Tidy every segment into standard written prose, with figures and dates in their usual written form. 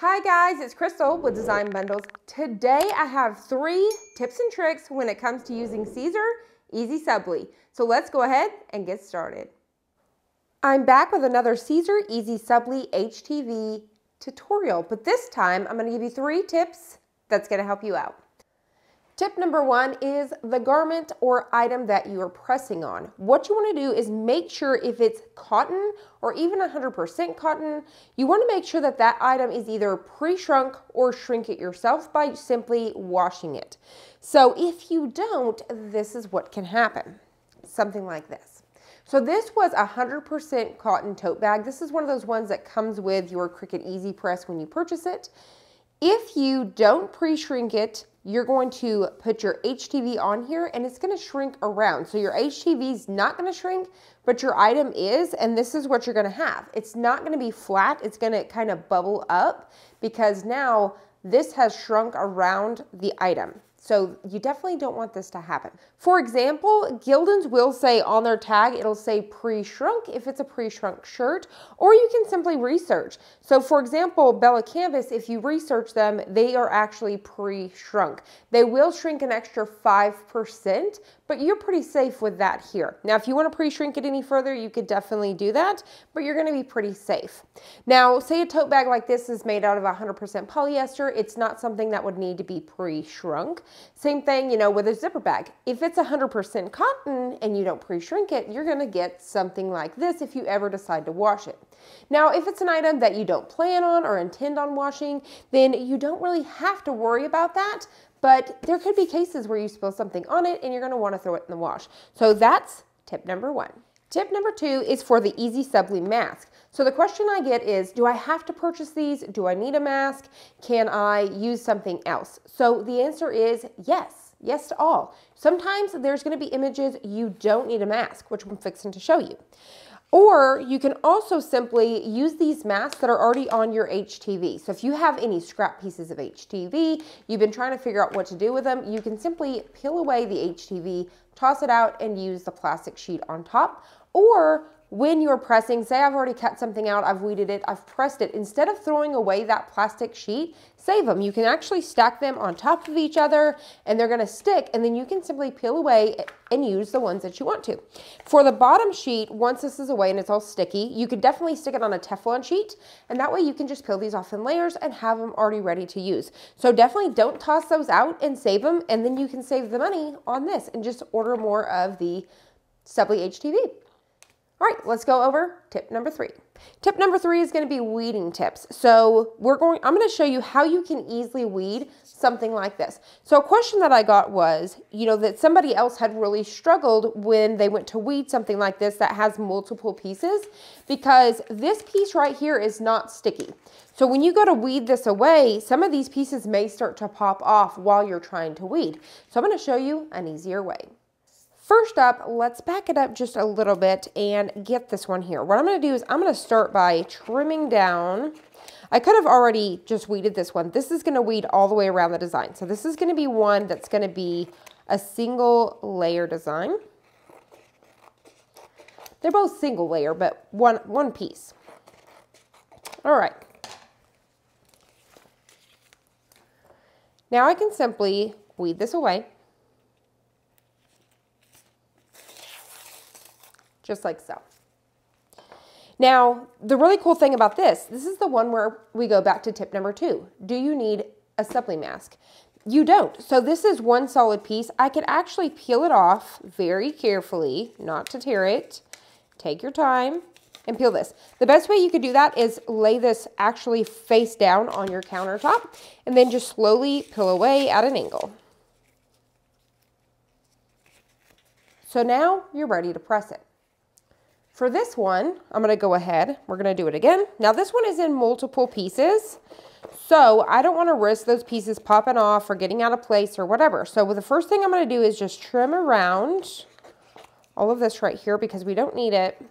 Hi guys, it's Crystal with Design Bundles. Today I have 3 tips and tricks when it comes to using Siser EasySubli. So let's go ahead and get started. I'm back with another Siser EasySubli HTV tutorial, but this time I'm going to give you 3 tips that's going to help you out. Tip number 1 is the garment or item that you are pressing on. What you want to do is make sure if it's cotton or even 100% cotton, you want to make sure that that item is either pre-shrunk or shrink it yourself by simply washing it. So if you don't, this is what can happen. Something like this. So this was a 100% cotton tote bag. This is one of those ones that comes with your Cricut Easy Press when you purchase it. If you don't pre-shrink it, you're going to put your HTV on here and it's going to shrink around. So your HTV is not going to shrink, but your item is, and this is what you're going to have. It's not going to be flat. It's going to kind of bubble up because now this has shrunk around the item. So you definitely don't want this to happen. For example, Gildan's will say on their tag, it'll say pre-shrunk if it's a pre-shrunk shirt, or you can simply research. So for example, Bella Canvas, if you research them, they are actually pre-shrunk. They will shrink an extra 5%, but you're pretty safe with that here. Now, if you want to pre-shrink it any further, you could definitely do that, but you're going to be pretty safe. Now, say a tote bag like this is made out of 100% polyester. It's not something that would need to be pre-shrunk. Same thing, you know, with a zipper bag. If it's 100% cotton and you don't pre-shrink it, you're going to get something like this if you ever decide to wash it. Now, if it's an item that you don't plan on or intend on washing, then you don't really have to worry about that. But there could be cases where you spill something on it and you're going to want to throw it in the wash. So that's tip number 1. Tip number 2 is for the EasySubli mask. So the question I get is, do I have to purchase these? Do I need a mask? Can I use something else? So the answer is yes. Yes to all. Sometimes there's going to be images you don't need a mask, which I'm fixing to show you. Or you can also simply use these masks that are already on your HTV. So if you have any scrap pieces of HTV, you've been trying to figure out what to do with them, you can simply peel away the HTV, toss it out, and use the plastic sheet on top. Or when you're pressing, say I've already cut something out, I've weeded it, I've pressed it, instead of throwing away that plastic sheet, save them. You can actually stack them on top of each other and they're gonna stick, and then you can simply peel away and use the ones that you want to. For the bottom sheet, once this is away and it's all sticky, you could definitely stick it on a Teflon sheet, and that way you can just peel these off in layers and have them already ready to use. So definitely don't toss those out and save them, and then you can save the money on this and just order more of the Subli HTV. All right, let's go over tip number 3. Tip number 3 is going to be weeding tips. So I'm going to show you how you can easily weed something like this. So a question that I got was, you know, that somebody else had really struggled when they went to weed something like this that has multiple pieces, because this piece right here is not sticky. So when you go to weed this away, some of these pieces may start to pop off while you're trying to weed. So I'm going to show you an easier way. First up, let's back it up just a little bit and get this one here. What I'm going to do is I'm going to start by trimming down. I could have already just weeded this one. This is going to weed all the way around the design. So this is going to be one that's going to be a single layer design. They're both single layer, but one piece. All right. Now I can simply weed this away. Just like so. Now, the really cool thing about this is the one where we go back to tip number 2. Do you need a Subli mask? You don't. So this is one solid piece. I could actually peel it off very carefully, not to tear it. Take your time and peel this. The best way you could do that is lay this actually face down on your countertop and then just slowly peel away at an angle. So now you're ready to press it. For this one, I'm going to go ahead. We're going to do it again. Now this one is in multiple pieces, so I don't want to risk those pieces popping off or getting out of place or whatever. So the first thing I'm going to do is just trim around all of this right here because we don't need it.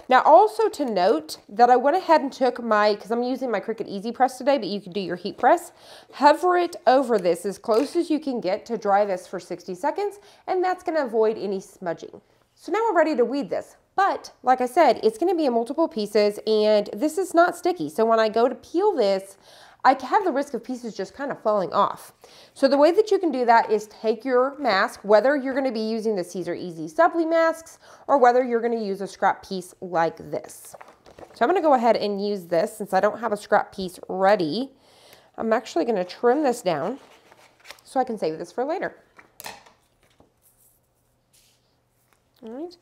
Now also to note that I went ahead and took because I'm using my Cricut Easy Press today, but you can do your heat press. Hover it over this as close as you can get to dry this for 60 seconds, and that's going to avoid any smudging. So now we're ready to weed this. But like I said, it's going to be in multiple pieces and this is not sticky. So when I go to peel this, I have the risk of pieces just kind of falling off. So the way that you can do that is take your mask, whether you're going to be using the Siser EasySubli masks or whether you're going to use a scrap piece like this. So I'm going to go ahead and use this since I don't have a scrap piece ready. I'm actually going to trim this down so I can save this for later. All right.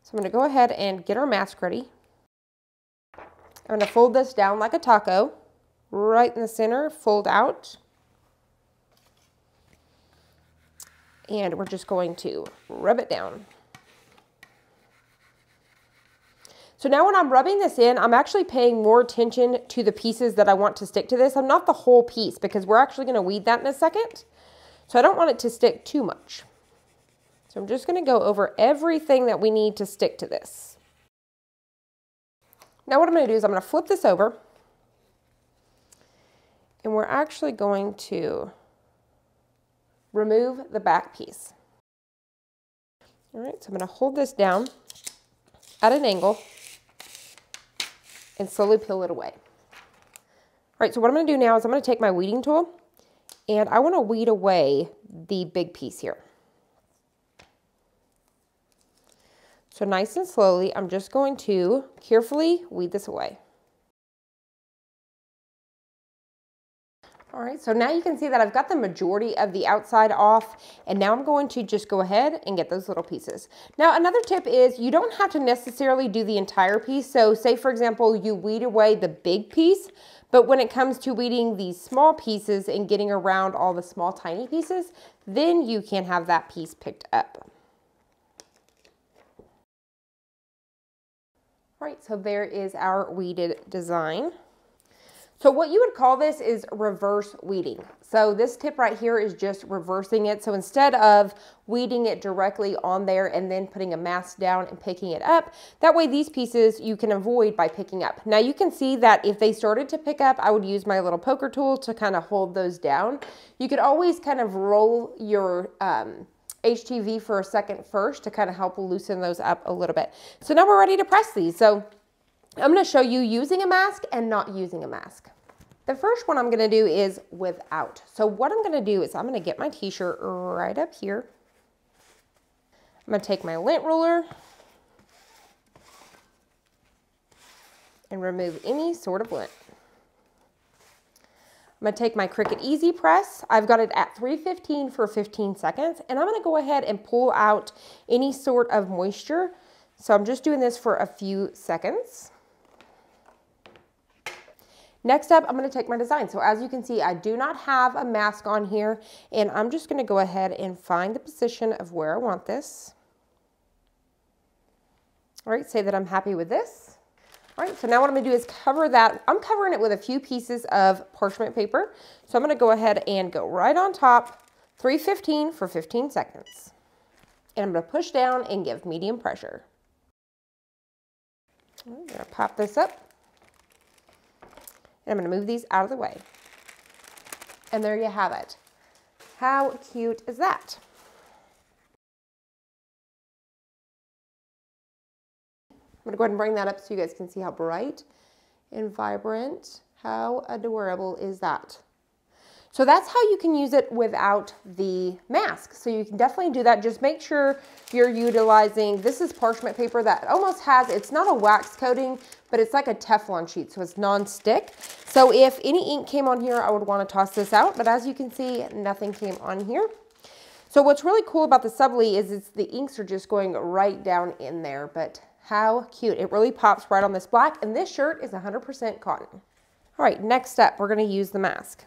So I'm going to go ahead and get our mask ready. I'm going to fold this down like a taco, right in the center, fold out. And we're just going to rub it down. So now when I'm rubbing this in, I'm actually paying more attention to the pieces that I want to stick to this. I'm not the whole piece because we're actually going to weed that in a second. So I don't want it to stick too much. So I'm just going to go over everything that we need to stick to this. Now what I'm going to do is I'm going to flip this over. And we're actually going to remove the back piece. All right, so I'm going to hold this down at an angle and slowly peel it away. All right, so what I'm going to do now is I'm going to take my weeding tool and I want to weed away the big piece here. So nice and slowly, I'm just going to carefully weed this away. All right, so now you can see that I've got the majority of the outside off, and now I'm going to just go ahead and get those little pieces. Now, another tip is you don't have to necessarily do the entire piece. So say, for example, you weed away the big piece, but when it comes to weeding these small pieces and getting around all the small, tiny pieces, then you can have that piece picked up. All right, so there is our weeded design. So what you would call this is reverse weeding. So this tip right here is just reversing it. So instead of weeding it directly on there and then putting a mask down and picking it up, that way these pieces you can avoid by picking up. Now you can see that if they started to pick up, I would use my little poker tool to kind of hold those down. You could always kind of roll your HTV for a second first to kind of help loosen those up a little bit. So now we're ready to press these. So I'm going to show you using a mask and not using a mask. The first one I'm going to do is without. So what I'm going to do is I'm going to get my t-shirt right up here. I'm going to take my lint roller and remove any sort of lint. I'm going to take my Cricut Easy Press. I've got it at 315 for 15 seconds, and I'm going to go ahead and pull out any sort of moisture. So I'm just doing this for a few seconds. Next up, I'm going to take my design. So as you can see, I do not have a mask on here, and I'm just going to go ahead and find the position of where I want this. All right, say that I'm happy with this. All right, so now what I'm going to do is cover that. I'm covering it with a few pieces of parchment paper. So I'm going to go ahead and go right on top, 315 for 15 seconds. And I'm going to push down and give medium pressure. I'm going to pop this up. And I'm going to move these out of the way. And there you have it. How cute is that? I'm going to go ahead and bring that up so you guys can see how bright and vibrant. How adorable is that? So that's how you can use it without the mask. So you can definitely do that. Just make sure you're utilizing, this is parchment paper that almost has, it's not a wax coating, but it's like a Teflon sheet, so it's non-stick. So if any ink came on here, I would want to toss this out, but as you can see, nothing came on here. So what's really cool about the Subli is the inks are just going right down in there, but how cute. It really pops right on this black, and this shirt is 100% cotton. All right, next up, we're going to use the mask.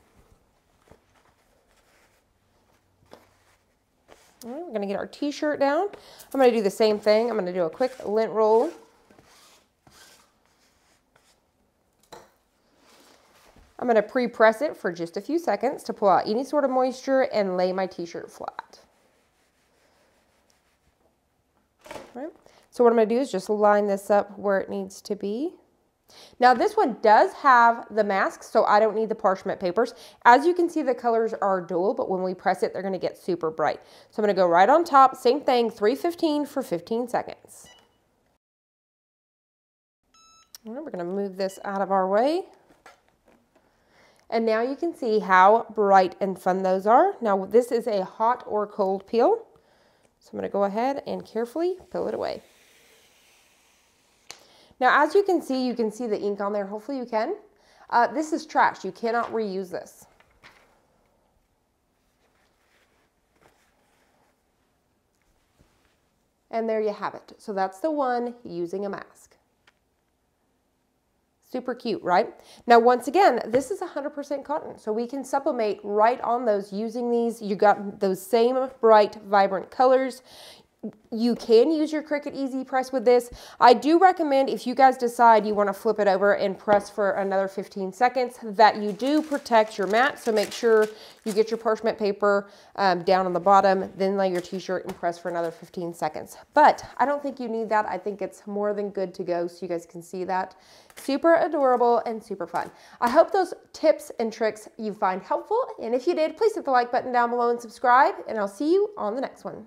All right, we're going to get our t-shirt down. I'm going to do the same thing. I'm going to do a quick lint roll. I'm going to pre-press it for just a few seconds to pull out any sort of moisture and lay my t-shirt flat. All right. So what I'm going to do is just line this up where it needs to be. Now this one does have the mask, so I don't need the parchment papers. As you can see, the colors are dual, but when we press it, they're going to get super bright. So I'm going to go right on top, same thing, 315 for 15 seconds. We're going to move this out of our way. And now you can see how bright and fun those are. Now this is a hot or cold peel. So I'm going to go ahead and carefully peel it away. Now as you can see the ink on there. Hopefully you can. This is trash. You cannot reuse this. And there you have it. So that's the one using a mask. Super cute, right? Now, once again, this is 100% cotton, so we can sublimate right on those using these. You got those same bright, vibrant colors. You can use your Cricut Easy Press with this. I do recommend, if you guys decide you want to flip it over and press for another 15 seconds, that you do protect your mat. So make sure you get your parchment paper down on the bottom, then lay your t-shirt and press for another 15 seconds. But I don't think you need that. I think it's more than good to go, so you guys can see that. Super adorable and super fun. I hope those tips and tricks you find helpful. And if you did, please hit the like button down below and subscribe. And I'll see you on the next one.